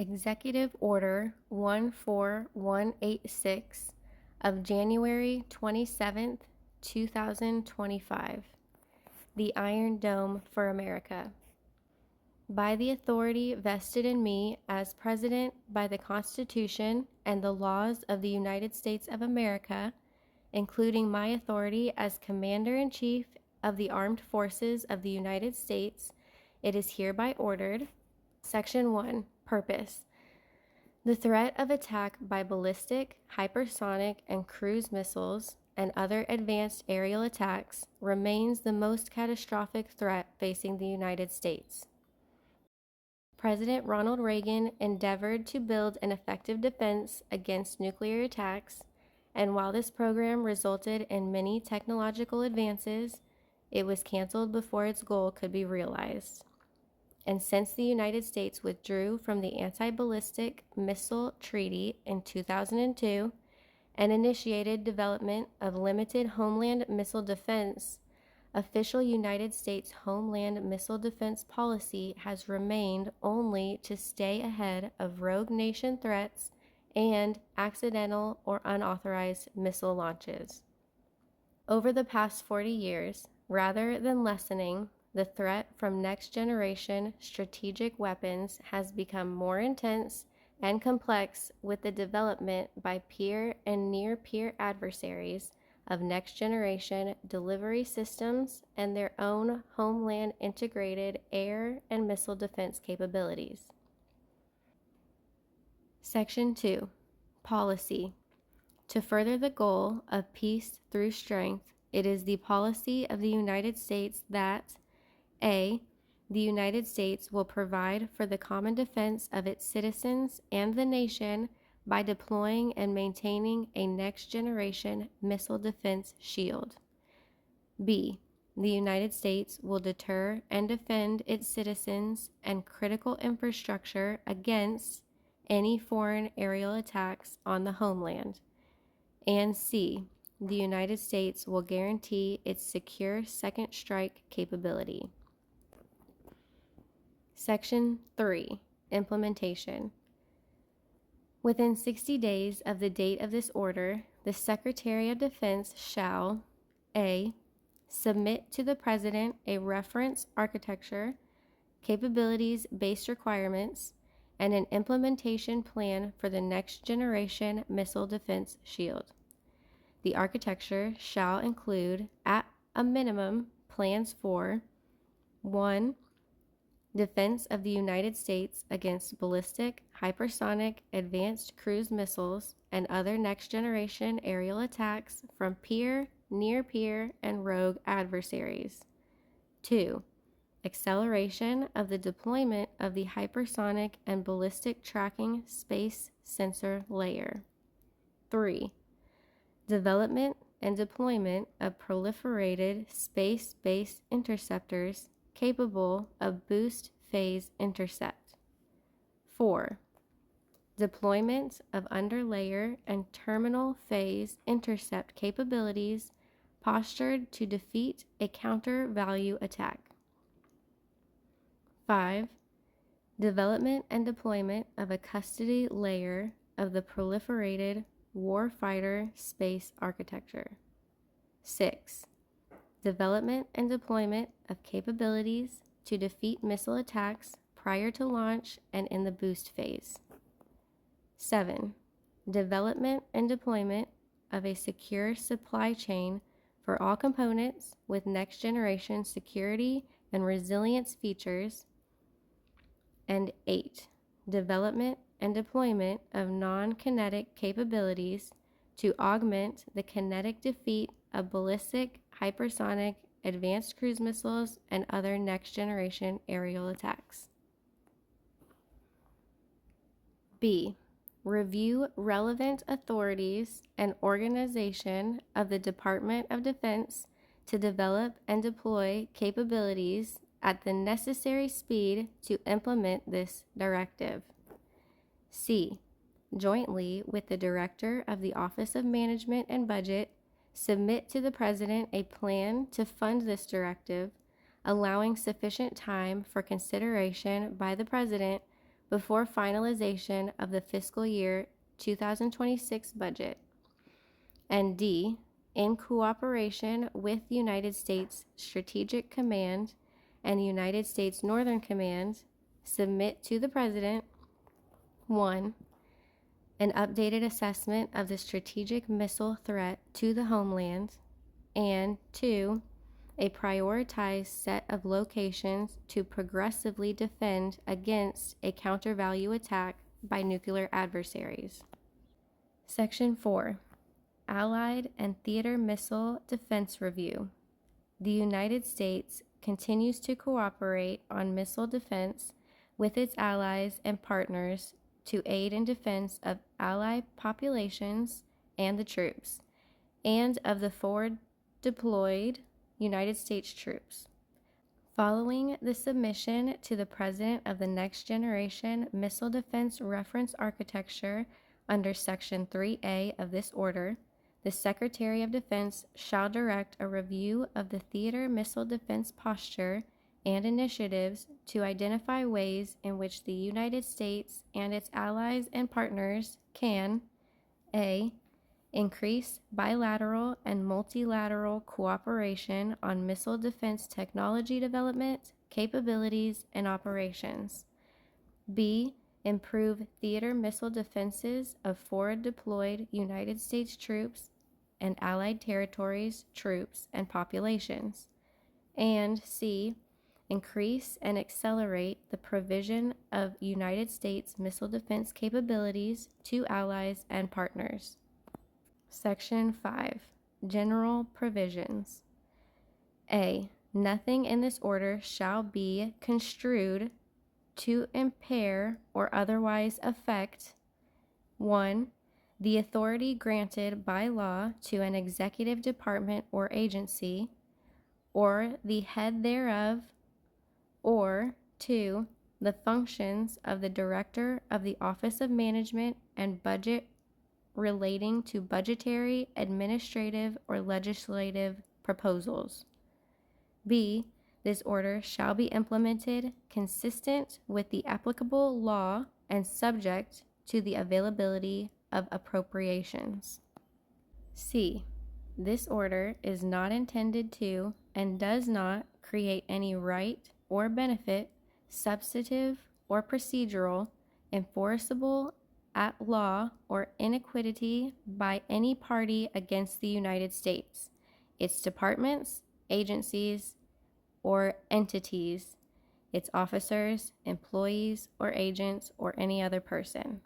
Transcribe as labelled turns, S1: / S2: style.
S1: Executive Order 14186 of January 27th, 2025. The Iron Dome for America. By the authority vested in me as President by the Constitution and the laws of the United States of America, including my authority as Commander-in-Chief of the Armed Forces of the United States, it is hereby ordered. Section 1. Purpose. The threat of attack by ballistic, hypersonic, and cruise missiles and other advanced aerial attacks remains the most catastrophic threat facing the United States. President Ronald Reagan endeavored to build an effective defense against nuclear attacks, and while this program resulted in many technological advances, it was canceled before its goal could be realized. And since the United States withdrew from the Anti-Ballistic Missile Treaty in 2002 and initiated development of limited homeland missile defense, official United States homeland missile defense policy has remained only to stay ahead of rogue nation threats and accidental or unauthorized missile launches. Over the past 40 years, rather than lessening, the threat from next-generation strategic weapons has become more intense and complex with the development by peer and near-peer adversaries of next-generation delivery systems and their own homeland integrated air and missile defense capabilities. Section 2. Policy. To further the goal of peace through strength, it is the policy of the United States that A. The United States will provide for the common defense of its citizens and the nation by deploying and maintaining a next-generation missile defense shield. B. The United States will deter and defend its citizens and critical infrastructure against any foreign aerial attacks on the homeland. And C. The United States will guarantee its secure second strike capability. Section 3. Implementation. Within 60 days of the date of this order, the Secretary of Defense shall A. Submit to the President a reference architecture, capabilities-based requirements, and an implementation plan for the next-generation missile defense shield. The architecture shall include, at a minimum, plans for 1. Defense of the United States against ballistic, hypersonic, advanced cruise missiles, and other next-generation aerial attacks from peer, near-peer, and rogue adversaries. 2. Acceleration of the deployment of the hypersonic and ballistic tracking space sensor layer. 3. Development and deployment of proliferated space-based interceptors capable of boost phase intercept. 4. Deployment of underlayer and terminal phase intercept capabilities postured to defeat a counter-value attack. 5. Development and deployment of a custody layer of the proliferated warfighter space architecture. 6. Development and deployment of capabilities to defeat missile attacks prior to launch and in the boost phase. 7. Development and deployment of a secure supply chain for all components with next-generation security and resilience features. And 8. Development and deployment of non-kinetic capabilities to augment the kinetic defeat of ballistic, hypersonic, advanced cruise missiles, and other next-generation aerial attacks. B. Review relevant authorities and organization of the Department of Defense to develop and deploy capabilities at the necessary speed to implement this directive. C. Jointly with the Director of the Office of Management and Budget, submit to the President a plan to fund this directive, allowing sufficient time for consideration by the President before finalization of the fiscal year 2026 budget. And D, in cooperation with United States Strategic Command and United States Northern Command, submit to the President 1. An updated assessment of the strategic missile threat to the homeland, and 2. A prioritized set of locations to progressively defend against a counter-value attack by nuclear adversaries. Section 4. Allied and Theater Missile Defense Review. The United States continues to cooperate on missile defense with its allies and partners to aid in defense of allied populations and the troops, and of the forward deployed United States troops. Following the submission to the President of the Next Generation Missile Defense Reference Architecture under Section 3A of this order, the Secretary of Defense shall direct a review of the theater missile defense posture and initiatives to identify ways in which the United States and its allies and partners can A. Increase bilateral and multilateral cooperation on missile defense technology development, capabilities, and operations. B. Improve theater missile defenses of forward deployed United States troops and allied territories, troops, and populations. And C. Increase and accelerate the provision of United States missile defense capabilities to allies and partners. Section 5. General Provisions. A. Nothing in this order shall be construed to impair or otherwise affect 1. The authority granted by law to an executive department or agency, or the head thereof, or 2. The functions of the Director of the Office of Management and Budget relating to budgetary, administrative, or legislative proposals. B. This order shall be implemented consistent with the applicable law and subject to the availability of appropriations. C. This order is not intended to and does not create any right or benefit, substantive or procedural, enforceable at law or in equity by any party against the United States, its departments, agencies, or entities, its officers, employees, or agents, or any other person.